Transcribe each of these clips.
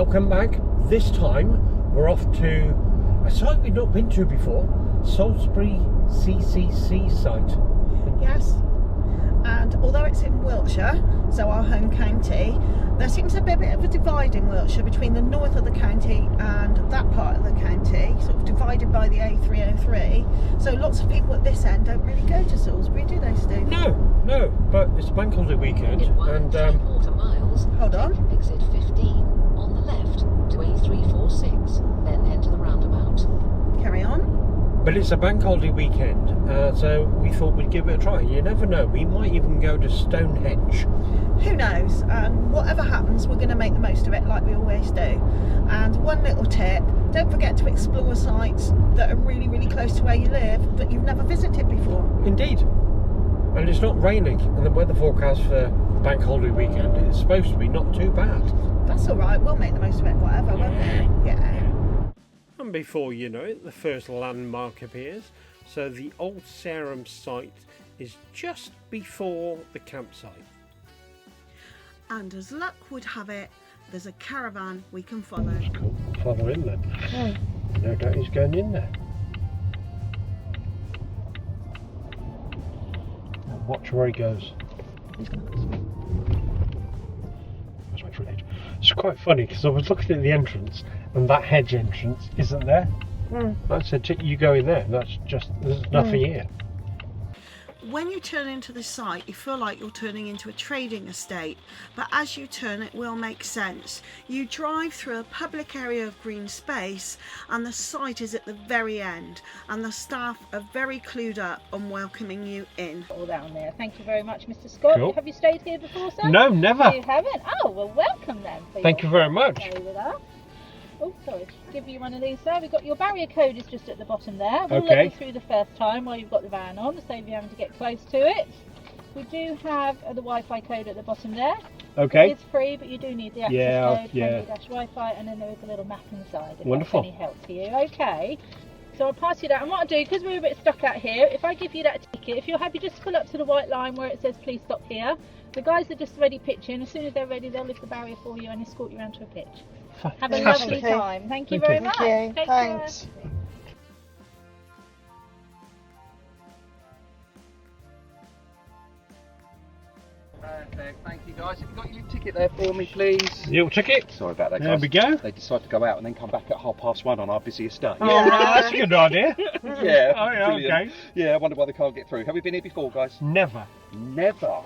welcome back. This time we're off to a site we've not been to before, Salisbury CCC site. Yes, and although it's in Wiltshire, so our home county, there seems to be a bit of a divide in Wiltshire between the north of the county and that part of the county, sort of divided by the A303. So lots of people at this end don't really go to Salisbury, do they, Steve? No, but it's bank holiday weekend, and miles, hold on. Exit 15 on the left to A346, then head to the roundabout. Carry on. but it's a bank holiday weekend, so we thought we'd give it a try. You never know, we might even go to Stonehenge. Who knows, and whatever happens, we're going to make the most of it like we always do. And one little tip, don't forget to explore sites that are really, really close to where you live that you've never visited before. Indeed. And it's not raining, and the weather forecast for bank holiday weekend is supposed to be not too bad. That's all right, we'll make the most of it, whatever, won't we? Yeah. And before you know it, the first landmark appears. So the old Sarum site is just before the campsite. And as luck would have it, there's a caravan we can follow. Cool. Follow in then. No doubt he's going in there. Now watch where he goes. It's quite funny because I was looking at the entrance and that hedge entrance isn't there. I said, you go in there. That's just, there's nothing here. When you turn into the site, you feel like you're turning into a trading estate, but as you turn, it will make sense. You drive through a public area of green space, and the site is at the very end, and the staff are very clued up on welcoming you in. All down there. Thank you very much, Mr. Scott. Cool. Have you stayed here before, sir? No, never. You haven't? Oh, well, welcome then. Thank you very much. Stay with us. Oh, sorry. Give you one of these, sir. We've got your barrier code is just at the bottom there. We'll let you through the first time while you've got the van on, to save you having to get close to it. We do have the Wi-Fi code at the bottom there. Okay. It's free, but you do need the access code, Wi-Fi, and then there is a little map inside. If Wonderful. That's any help to you. Okay. So I'll pass you that. And what I'll do, because we're a bit stuck out here, if I give you that ticket, if you're happy, just pull up to the white line where it says please stop here. The guys are just ready pitching. As soon as they're ready, they'll lift the barrier for you and escort you around to a pitch. Have a lovely time. Thank you very much. Thank you. Take Thanks. care. Perfect, thank you guys. Have you got your ticket there for me, please? Little ticket. Sorry about that, guys. There we go. They decide to go out and then come back at 1:30 on our busiest day. Oh, that's a good idea. Yeah, Oh, yeah, brilliant. okay. Yeah, I wonder why they can't get through. Have we been here before, guys? Never. Never.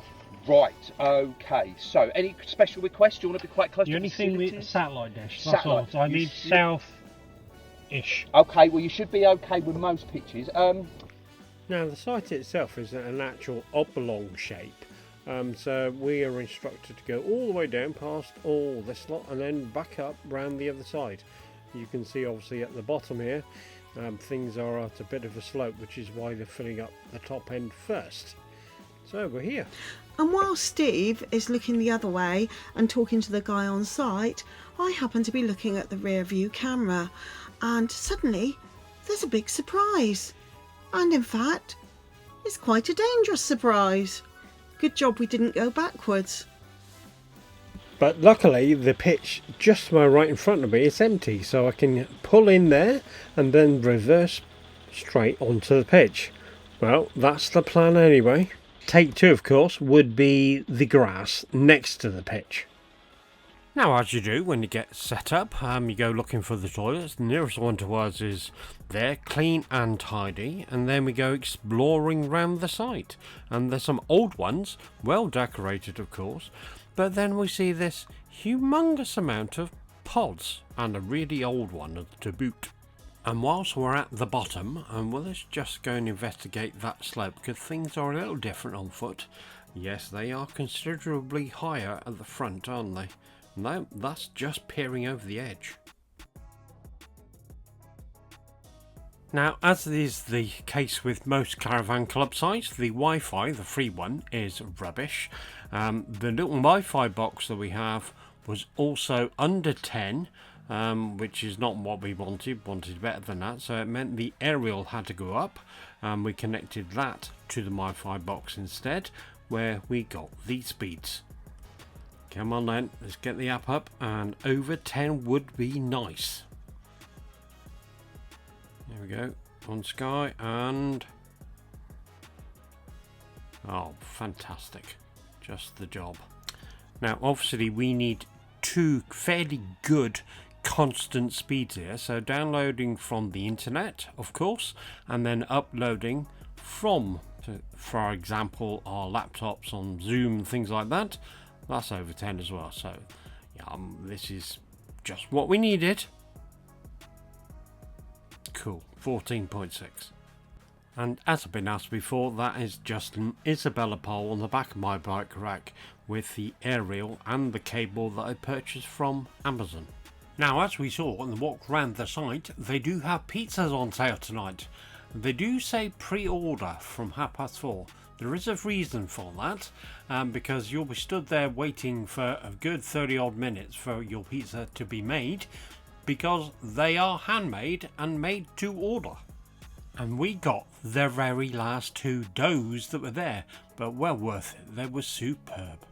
Right, okay. So, any special requests? Do you want to be quite close The to only thing with facilities? satellite dish, that's all. Satellite. So I You need should- south-ish. Okay, well, you should be okay with most pitches. Now the site itself is an actual oblong shape. So we are instructed to go all the way down past all this lot and then back up round the other side. You can see obviously at the bottom here, things are at a bit of a slope, which is why they're filling up the top end first. So we're here. And while Steve is looking the other way and talking to the guy on site, I happen to be looking at the rear view camera, and suddenly there's a big surprise. And in fact, it's quite a dangerous surprise. Good job we didn't go backwards. But luckily the pitch just to my right in front of me is empty, so I can pull in there and then reverse straight onto the pitch. Well, that's the plan anyway. Take two, of course, would be the grass next to the pitch. Now, as you do when you get set up, you go looking for the toilets. The nearest one to us is there, clean and tidy, and then we go exploring round the site. And there's some old ones, well decorated of course, but then we see this humongous amount of pods, and a really old one to boot. And whilst we're at the bottom, well, let's just go and investigate that slope, because things are a little different on foot. Yes, they are considerably higher at the front, aren't they? No, that's just peering over the edge. Now, as is the case with most caravan club sites, the Wi-Fi, the free one, is rubbish. The little Wi-Fi box that we have was also under 10, which is not what we wanted better than that, so it meant the aerial had to go up. We connected that to the Wi-Fi box instead, where we got the speeds. Come on then, let's get the app up, and over 10 would be nice. There we go, on Sky, and oh, fantastic, just the job. Now obviously we need two fairly good constant speeds here, so downloading from the internet of course, and then uploading from, for example, our laptops on Zoom and things like that. That's over 10 as well, so yeah, this is just what we needed. Cool, 14.6. And as I've been asked before, that is just an Isabella pole on the back of my bike rack with the aerial and the cable that I purchased from Amazon. Now, as we saw on the walk around the site, they do have pizzas on sale tonight. They do say pre-order from 4:30. There is a reason for that, because you'll be stood there waiting for a good 30 odd minutes for your pizza to be made, because they are handmade and made to order. And we got the very last 2 doughs that were there, but well worth it. They were superb.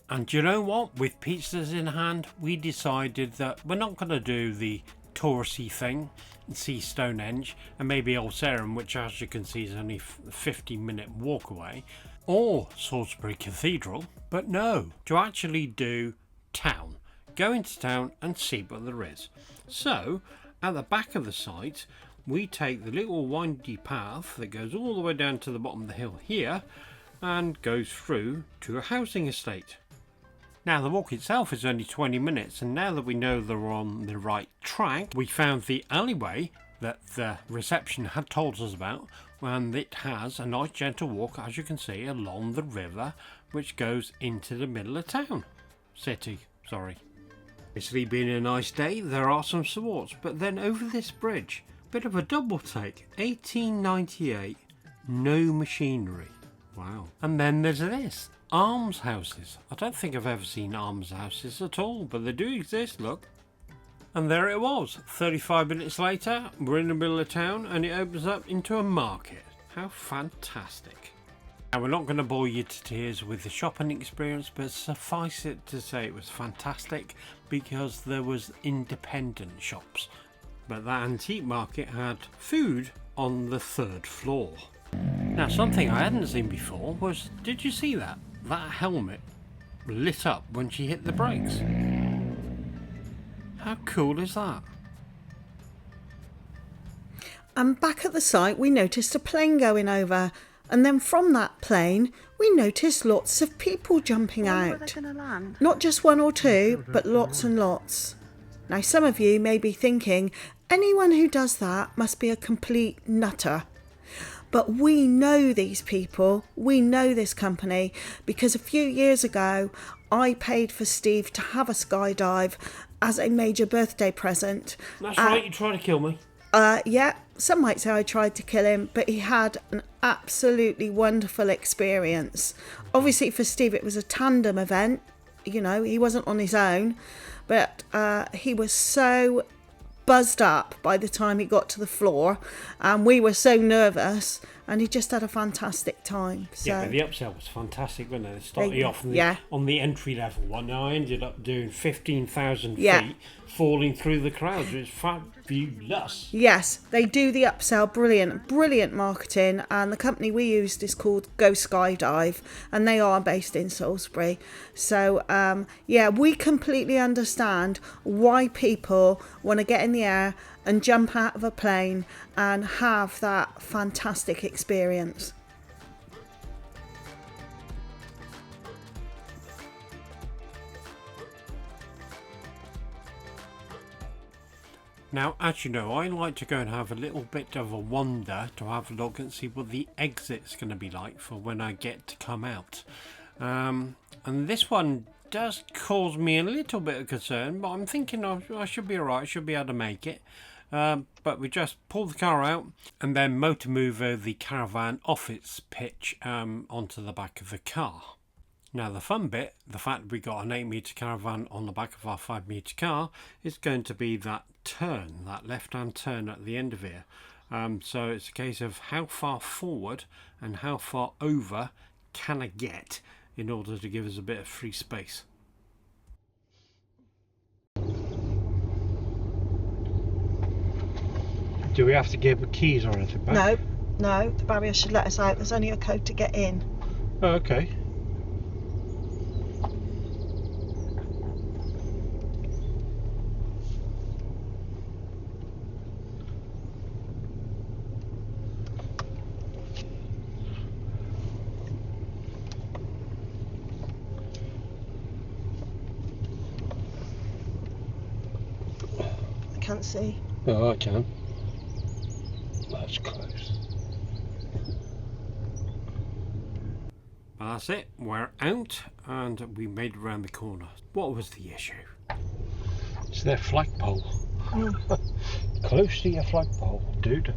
And you know what? With pizzas in hand, we decided that we're not going to do the touristy thing and see Stonehenge and maybe Old Sarum, which as you can see is only a 50-minute walk away, or Salisbury Cathedral, but no, to actually do town. Go into town and see what there is. So, at the back of the site, we take the little windy path that goes all the way down to the bottom of the hill here and goes through to a housing estate. Now the walk itself is only 20 minutes, and now that we know they're on the right track, we found the alleyway that the reception had told us about, and it has a nice gentle walk, as you can see, along the river which goes into the middle of town. City, sorry. Obviously being a nice day, there are some supports, but then over this bridge, bit of a double take, 1898, no machinery. Wow. And then there's this, almshouses. I don't think I've ever seen almshouses at all, but they do exist, look. And there it was, 35 minutes later, we're in the middle of town and it opens up into a market. How fantastic. Now we're not going to bore you to tears with the shopping experience, but suffice it to say it was fantastic because there was independent shops. But that antique market had food on the 3rd floor. Now something I hadn't seen before was, did you see that? That helmet lit up when she hit the brakes. How cool is that? And back at the site we noticed a plane going over, and then from that plane we noticed lots of people jumping out. Not just 1 or 2, but lots and lots. Now some of you may be thinking, anyone who does that must be a complete nutter. But we know these people, we know this company, because a few years ago I paid for Steve to have a skydive as a major birthday present. That's right, you tried to kill me. Yeah, some might say I tried to kill him, but he had an absolutely wonderful experience. Obviously for Steve it was a tandem event, you know, he wasn't on his own, but he was so buzzed up by the time he got to the floor, and we were so nervous, and he just had a fantastic time. So yeah, but the upsell was fantastic, wasn't it? They started off on the entry level one. Now I ended up doing 15,000 feet, falling through the crowds. It was fabulous. Yes, they do the upsell. Brilliant marketing, and the company we used is called Go Skydive, and they are based in Salisbury. So yeah, we completely understand why people want to get in the air and jump out of a plane and have that fantastic experience. Now, as you know, I like to go and have a little bit of a wander to have a look and see what the exit's going to be like for when I get to come out. And this one does cause me a little bit of concern, but I'm thinking I should be alright, I should be able to make it. But we just pull the car out and then motor mover the caravan off its pitch onto the back of the car. Now the fun bit, the fact that we got an 8 metre caravan on the back of our 5 metre car, is going to be that turn, that left hand turn at the end of here. So it's a case of how far forward and how far over can I get in order to give us a bit of free space. Do we have to give keys or anything back? No, no, the barrier should let us out. There's only a code to get in. Oh, okay. I can't see. Oh, I can. That's close. But that's it. We're out and we made it around the corner. What was the issue? It's their flagpole. Close to your flagpole, dude.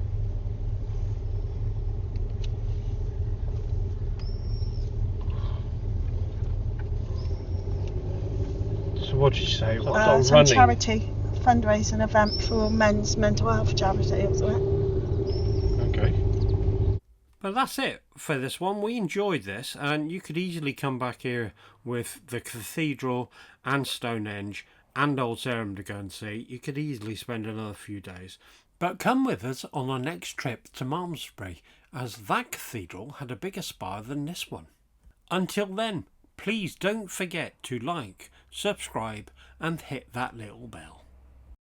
So what did you say? Some running? charity fundraising event for men's mental health charity or something. Okay. But that's it for this one. We enjoyed this, and you could easily come back here with the cathedral and Stonehenge and Old Sarum to go and see. You could easily spend another few days. But come with us on our next trip to Malmesbury, as that cathedral had a bigger spire than this one. Until then, please don't forget to like, subscribe and hit that little bell.